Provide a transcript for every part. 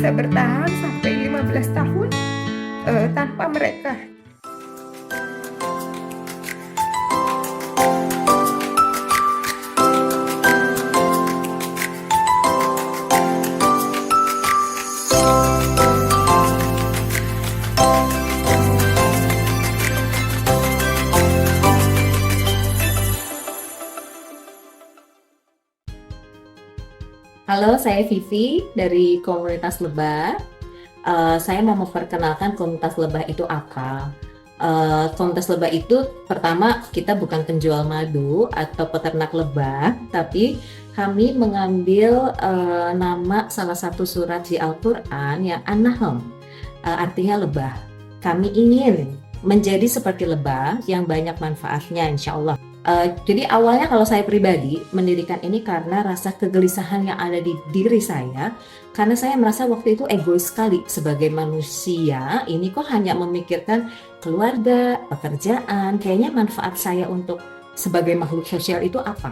bisa bertahan sampai 15 tahun tanpa mereka. Halo, saya Vivi dari komunitas Lebah. Saya mau memperkenalkan komunitas Lebah itu apa. Komunitas Lebah itu pertama kita bukan penjual madu atau peternak lebah, tapi kami mengambil nama salah satu surat di Al-Quran yang An-Nahl, artinya lebah. Kami ingin menjadi seperti lebah yang banyak manfaatnya, insya Allah. Jadi awalnya kalau saya pribadi mendirikan ini karena rasa kegelisahan yang ada di diri saya, karena saya merasa waktu itu egois sekali sebagai manusia. Ini kok hanya memikirkan keluarga, pekerjaan, kayaknya manfaat saya untuk sebagai makhluk sosial itu apa?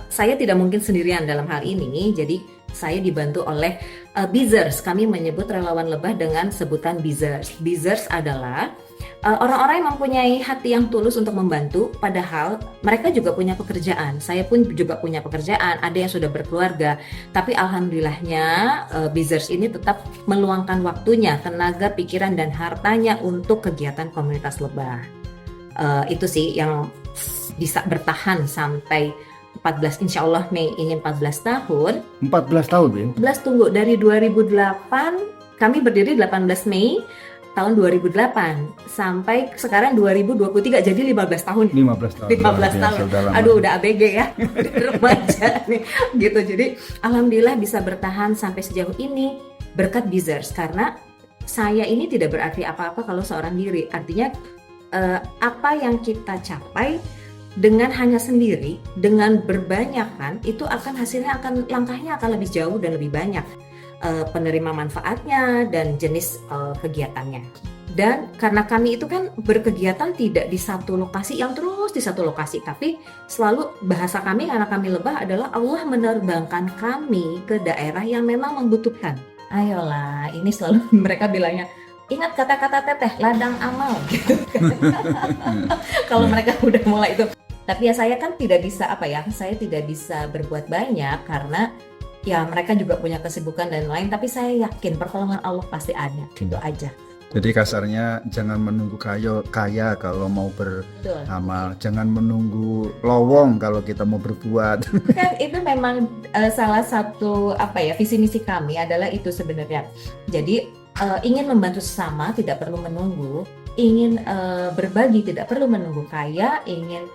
Saya tidak mungkin sendirian dalam hal ini, jadi saya dibantu oleh Bizers. Kami menyebut relawan lebah dengan sebutan Bizers. Bizers adalah orang-orang yang mempunyai hati yang tulus untuk membantu, padahal mereka juga punya pekerjaan. Saya pun juga punya pekerjaan, ada yang sudah berkeluarga. Tapi alhamdulillahnya Bizers ini tetap meluangkan waktunya, tenaga, pikiran, dan hartanya untuk kegiatan komunitas lebah. Itu sih yang bisa bertahan sampai 14, insya Allah Mei ini 14 tahun. 14 tahun ya? 14 tunggu, dari 2008, kami berdiri 18 Mei tahun 2008 sampai sekarang 2023, jadi 15 tahun. 15 tahun. 15 tahun. Aduh, udah ABG ya. Udah remaja nih. Gitu. Jadi alhamdulillah bisa bertahan sampai sejauh ini berkat Bizers, karena saya ini tidak berarti apa-apa kalau seorang diri. Artinya apa yang kita capai dengan hanya sendiri, dengan berbanyakan, itu akan hasilnya langkahnya akan lebih jauh dan lebih banyak. Penerima manfaatnya dan jenis kegiatannya. Dan karena kami itu kan berkegiatan tidak di satu lokasi, yang terus di satu lokasi, tapi selalu bahasa kami karena kami lebah adalah Allah menerbangkan kami ke daerah yang memang membutuhkan. Ayolah, ini selalu mereka bilangnya, ingat kata-kata teteh, ladang amal gitu. Kalau mereka udah mulai itu. Tapi ya saya kan tidak bisa saya tidak bisa berbuat banyak karena ya mereka juga punya kesibukan dan lain, tapi saya yakin pertolongan Allah pasti ada. Gitu aja. Jadi kasarnya jangan menunggu kaya kalau mau beramal, jangan menunggu lowong kalau kita mau berbuat. Kan itu memang salah satu visi misi kami adalah itu sebenarnya. Jadi ingin membantu sesama tidak perlu menunggu, ingin berbagi tidak perlu menunggu kaya, ingin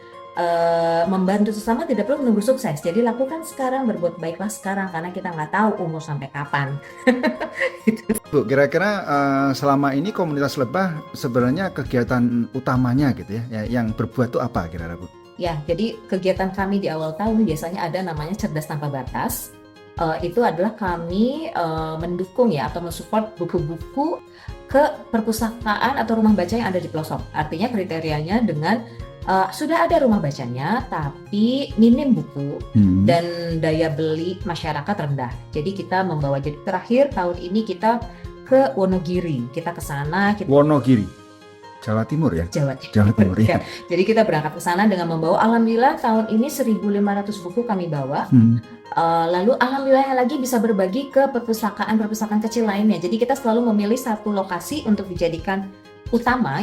membantu sesama tidak perlu menunggu sukses. Jadi lakukan sekarang, berbuat baiklah sekarang, karena kita nggak tahu umur sampai kapan. Bu, kira-kira selama ini komunitas lebah sebenarnya kegiatan utamanya gitu ya, yang berbuat itu apa kira-kira Bu? Ya, jadi kegiatan kami di awal tahun biasanya ada namanya Cerdas Tanpa Batas. Itu adalah kami mendukung atau mensupport buku-buku ke perpustakaan atau rumah baca yang ada di pelosok. Artinya kriterianya dengan sudah ada rumah bacanya, tapi minim buku dan daya beli masyarakat rendah. Jadi kita membawa, jadi terakhir tahun ini kita ke Wonogiri, kita ke sana. Wonogiri, Jawa Timur ya? Jawa Timur ya. Jadi kita berangkat ke sana dengan membawa, alhamdulillah tahun ini 1.500 buku kami bawa. Lalu alhamdulillah lagi bisa berbagi ke perpustakaan kecil lainnya. Jadi kita selalu memilih satu lokasi untuk dijadikan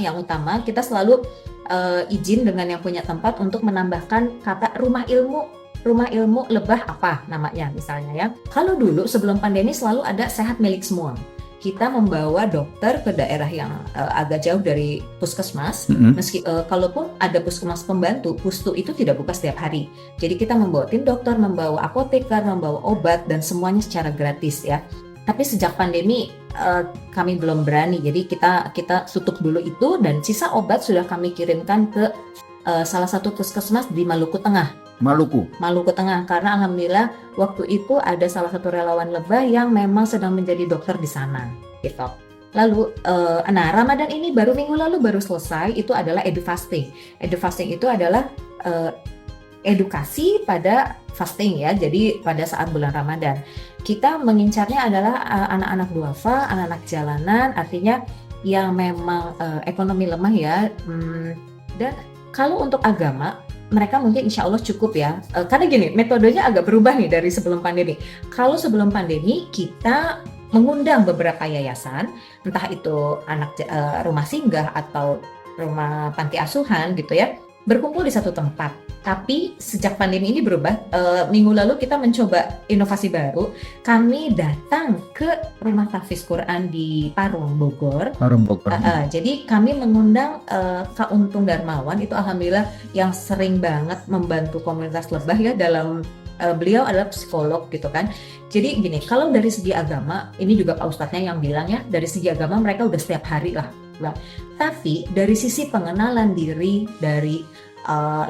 yang utama kita selalu izin dengan yang punya tempat untuk menambahkan kata rumah ilmu lebah apa namanya misalnya ya. Kalau dulu sebelum pandemi selalu ada sehat milik semua. Kita membawa dokter ke daerah yang agak jauh dari puskesmas. Meski kalaupun ada puskesmas pembantu, pustu itu tidak buka setiap hari. Jadi kita membawa tim dokter, membawa apoteker, membawa obat, dan semuanya secara gratis ya. Tapi sejak pandemi kami belum berani, jadi kita tutup dulu itu, dan sisa obat sudah kami kirimkan ke salah satu puskesmas di Maluku Tengah. Maluku Tengah, karena alhamdulillah waktu itu ada salah satu relawan lebah yang memang sedang menjadi dokter di sana. Gitu. Lalu, Ramadan ini minggu lalu baru selesai, itu adalah Edu Fasting. Edu Fasting itu adalah edukasi pada fasting ya. Jadi pada saat bulan Ramadan kita mengincarnya adalah anak-anak duafa, anak-anak jalanan, artinya yang memang ekonomi lemah ya. Dan kalau untuk agama mereka mungkin insya Allah cukup ya. Karena gini, metodenya agak berubah nih dari sebelum pandemi. Kalau sebelum pandemi kita mengundang beberapa yayasan, entah itu anak rumah singgah atau rumah panti asuhan gitu ya, berkumpul di satu tempat. Tapi sejak pandemi ini berubah, minggu lalu kita mencoba inovasi baru. Kami datang ke rumah tahfiz Quran di Parung Bogor. Jadi kami mengundang Kak Untung Darmawan, itu alhamdulillah yang sering banget membantu komunitas lebah ya dalam beliau adalah psikolog gitu kan. Jadi gini, kalau dari segi agama, ini juga Pak Ustadznya yang bilang ya, dari segi agama mereka udah setiap hari lah. Tapi dari sisi pengenalan diri, dari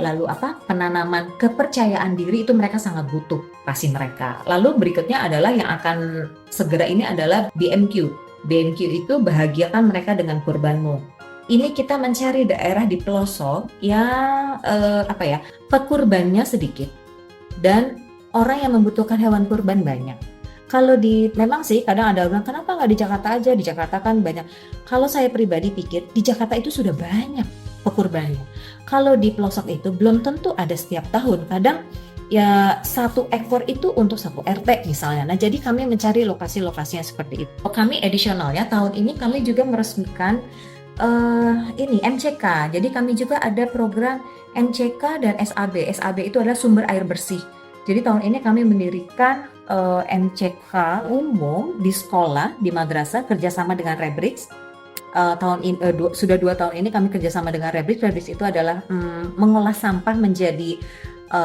lalu penanaman kepercayaan diri itu mereka sangat butuh pasti mereka. Lalu berikutnya adalah yang akan segera ini adalah BMQ. BMQ itu bahagiakan mereka dengan kurbanmu. Ini kita mencari daerah di pelosok yang pekurbannya sedikit dan orang yang membutuhkan hewan kurban banyak. Kalau memang sih kadang ada orang kenapa nggak di Jakarta aja? Di Jakarta kan banyak. Kalau saya pribadi pikir di Jakarta itu sudah banyak pekurbannya. Kalau di pelosok itu belum tentu ada setiap tahun. Kadang ya 1 ekor itu untuk 1 RT misalnya. Nah jadi kami mencari lokasi-lokasi yang seperti itu. Kami additional ya, tahun ini kami juga meresmikan ini MCK. Jadi kami juga ada program MCK dan SAB. SAB itu adalah sumber air bersih. Jadi tahun ini kami mendirikan MCK umum di sekolah, di madrasah kerjasama dengan Rebrix. Sudah 2 tahun ini kami kerjasama dengan Rebrix. Rebrix itu adalah mengolah sampah menjadi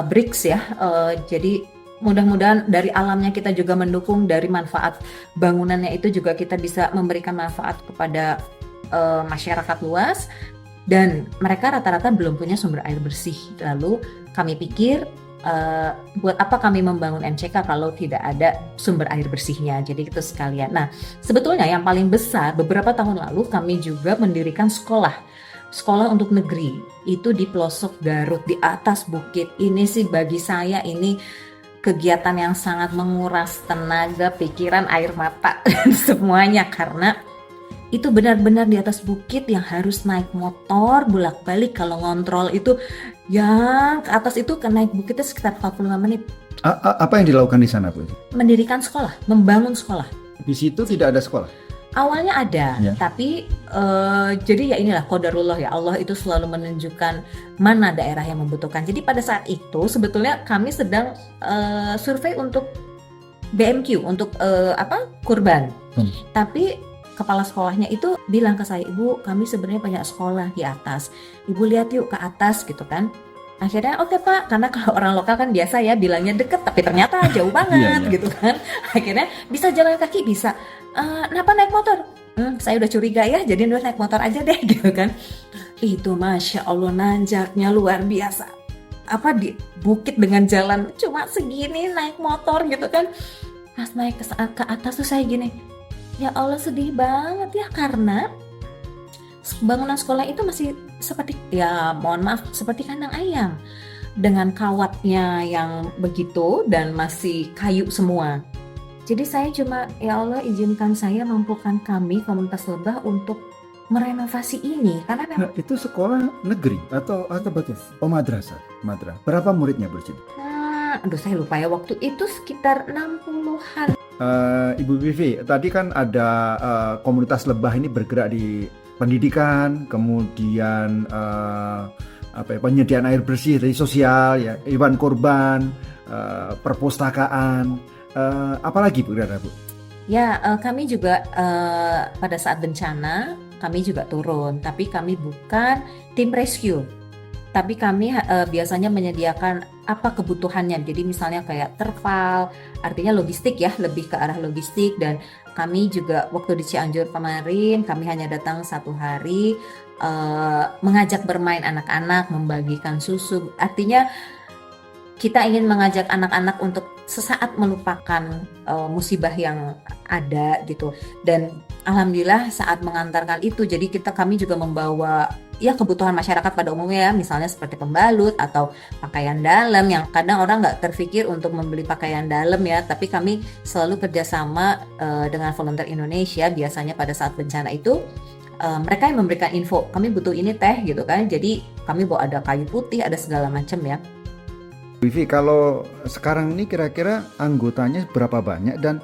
bricks ya. Jadi mudah-mudahan dari alamnya kita juga mendukung, dari manfaat bangunannya itu juga kita bisa memberikan manfaat kepada masyarakat luas. Dan mereka rata-rata belum punya sumber air bersih. Lalu kami pikir buat apa kami membangun MCK kalau tidak ada sumber air bersihnya. Jadi itu sekalian. Nah, sebetulnya yang paling besar beberapa tahun lalu kami juga mendirikan sekolah untuk negeri itu di pelosok Garut di atas bukit. Ini sih bagi saya ini kegiatan yang sangat menguras tenaga, pikiran, air mata dan semuanya karena itu benar-benar di atas bukit yang harus naik motor bolak-balik. Kalau ngontrol itu yang ke atas itu naik bukitnya sekitar 45 menit. Apa yang dilakukan di sana, Bu? Mendirikan sekolah, membangun sekolah. Di situ tidak ada sekolah? Awalnya ada, ya. Tapi jadi ya inilah qadarullah ya, Allah itu selalu menunjukkan mana daerah yang membutuhkan. Jadi pada saat itu sebetulnya kami sedang survei untuk BMQ, untuk kurban. Tapi kepala sekolahnya itu bilang ke saya, Ibu, kami sebenarnya banyak sekolah di atas. Ibu lihat yuk ke atas gitu kan. Akhirnya oke Pak, karena kalau orang lokal kan biasa ya bilangnya deket, tapi ternyata jauh banget gitu kan. Akhirnya bisa jalan kaki, bisa. Kenapa naik motor? Saya udah curiga ya, jadi udah naik motor aja deh gitu kan. Itu Masya Allah nanjaknya luar biasa. Di bukit dengan jalan cuma segini naik motor gitu kan. Pas naik ke atas tuh saya gini, ya Allah sedih banget ya karena bangunan sekolah itu masih seperti ya mohon maaf seperti kandang ayam dengan kawatnya yang begitu dan masih kayu semua. Jadi saya cuma ya Allah izinkan saya mampukan kami komunitas lebah untuk merenovasi ini karena memang itu sekolah negeri atau bagus? Oh madrasah. Berapa muridnya Bu Cid? Saya lupa ya waktu itu sekitar 60-an. Ibu Vivi, tadi kan ada komunitas lebah ini bergerak di pendidikan, kemudian penyediaan air bersih dari sosial, ya, hewan kurban, perpustakaan, apalagi Bu? Ya, kami juga pada saat bencana kami juga turun, tapi kami bukan tim rescue. Tapi kami biasanya menyediakan apa kebutuhannya. Jadi misalnya kayak terpal, artinya logistik ya, lebih ke arah logistik. Dan kami juga waktu di Cianjur kemarin, kami hanya datang 1 hari, mengajak bermain anak-anak, membagikan susu. Artinya kita ingin mengajak anak-anak untuk sesaat melupakan musibah yang ada gitu. Dan alhamdulillah saat mengantarkan itu, jadi kami juga membawa ya kebutuhan masyarakat pada umumnya ya, misalnya seperti pembalut atau pakaian dalam yang kadang orang nggak terpikir untuk membeli pakaian dalam ya, tapi kami selalu kerjasama dengan Volunteer Indonesia biasanya pada saat bencana itu. Mereka yang memberikan info, kami butuh ini teh gitu kan, jadi kami bawa ada kayu putih, ada segala macam ya. Vivi, kalau sekarang ini kira-kira anggotanya berapa banyak dan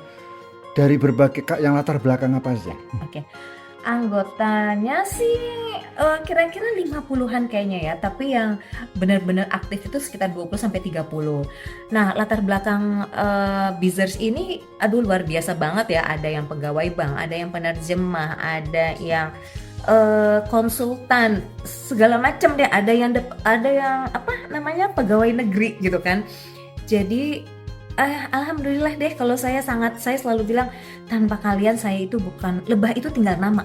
dari berbagai yang latar belakang apa sih? Oke. Anggotanya sih kira-kira 50-an kayaknya ya, tapi yang benar-benar aktif itu sekitar 20-30. Nah, latar belakang Bizers ini aduh luar biasa banget ya. Ada yang pegawai bank, ada yang penerjemah, ada yang konsultan, segala macam deh. Ada yang apa namanya pegawai negeri gitu kan. Jadi alhamdulillah deh, kalau saya selalu bilang tanpa kalian saya itu bukan Lebah, itu tinggal nama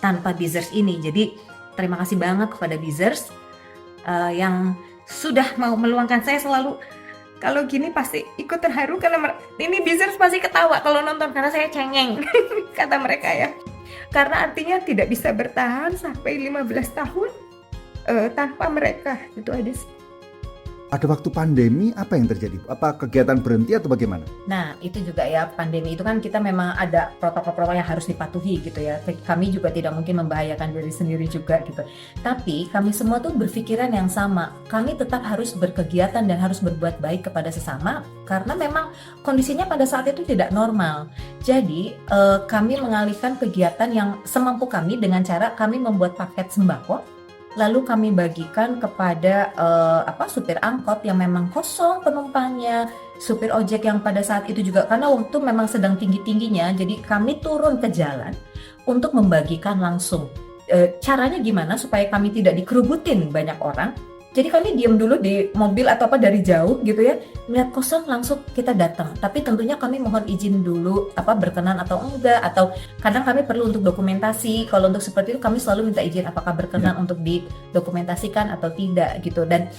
tanpa Bizers ini. Jadi terima kasih banget kepada Bizers yang sudah mau meluangkan. Saya selalu kalau gini pasti ikut terharu karena ini Bizers pasti ketawa kalau nonton karena saya cengeng kata mereka ya. Karena artinya tidak bisa bertahan sampai 15 tahun tanpa mereka. Itu aja sih. Pada waktu pandemi apa yang terjadi? Apa kegiatan berhenti atau bagaimana? Nah, itu juga ya, pandemi itu kan kita memang ada protokol-protokol yang harus dipatuhi gitu ya. Kami juga tidak mungkin membahayakan diri sendiri juga gitu. Tapi kami semua tuh berpikiran yang sama. Kami tetap harus berkegiatan dan harus berbuat baik kepada sesama karena memang kondisinya pada saat itu tidak normal. Jadi kami mengalihkan kegiatan yang semampu kami dengan cara kami membuat paket sembako. Lalu kami bagikan kepada supir angkot yang memang kosong penumpangnya, supir ojek yang pada saat itu juga karena waktu memang sedang tinggi-tingginya, jadi kami turun ke jalan untuk membagikan langsung. Caranya gimana supaya kami tidak dikerubutin banyak orang? Jadi kami diam dulu di mobil atau apa dari jauh gitu ya, melihat kosong langsung kita datang. Tapi tentunya kami mohon izin dulu berkenan atau enggak, atau kadang kami perlu untuk dokumentasi. Kalau untuk seperti itu kami selalu minta izin apakah berkenan untuk didokumentasikan atau tidak gitu. Dan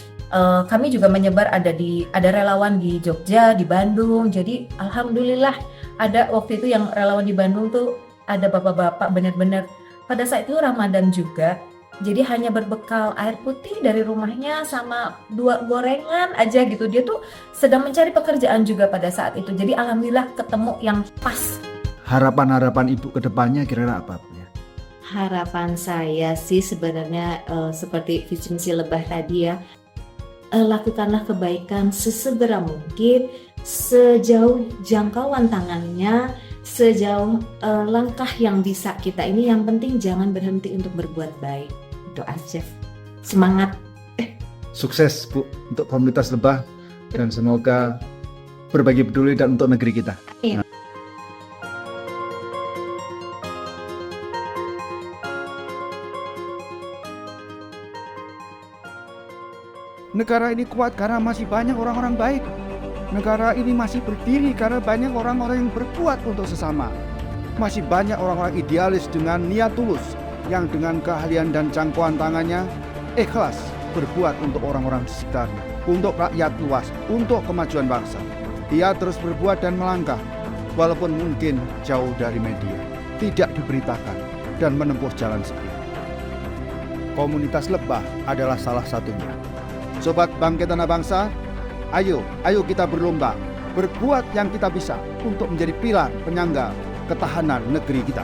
kami juga menyebar ada relawan di Jogja, di Bandung. Jadi alhamdulillah ada waktu itu yang relawan di Bandung tuh ada bapak-bapak benar-benar pada saat itu Ramadan juga. Jadi hanya berbekal air putih dari rumahnya sama 2 gorengan aja gitu. Dia tuh sedang mencari pekerjaan juga pada saat itu. Jadi alhamdulillah ketemu yang pas. Harapan-harapan Ibu ke depannya kira-kira apa? Harapan saya sih sebenarnya seperti visi misi Lebah tadi ya. Lakukanlah kebaikan sesegera mungkin, sejauh jangkauan tangannya, sejauh langkah yang bisa kita ini. Yang penting jangan berhenti untuk berbuat baik. Itu aja. Semangat. Sukses Bu untuk komunitas Lebah dan semoga berbagi peduli dan untuk negeri kita. Iya. Negara ini kuat karena masih banyak orang-orang baik. Negara ini masih berdiri karena banyak orang-orang yang berbuat untuk sesama. Masih banyak orang-orang idealis dengan niat tulus yang dengan keahlian dan jangkauan tangannya ikhlas berbuat untuk orang-orang sekitarnya, untuk rakyat luas, untuk kemajuan bangsa. Ia terus berbuat dan melangkah walaupun mungkin jauh dari media, tidak diberitakan dan menempuh jalan sepi. Komunitas Lebah adalah salah satunya. Sobat Bangkit Anak Bangsa, ayo kita berlomba, berbuat yang kita bisa untuk menjadi pilar penyangga ketahanan negeri kita.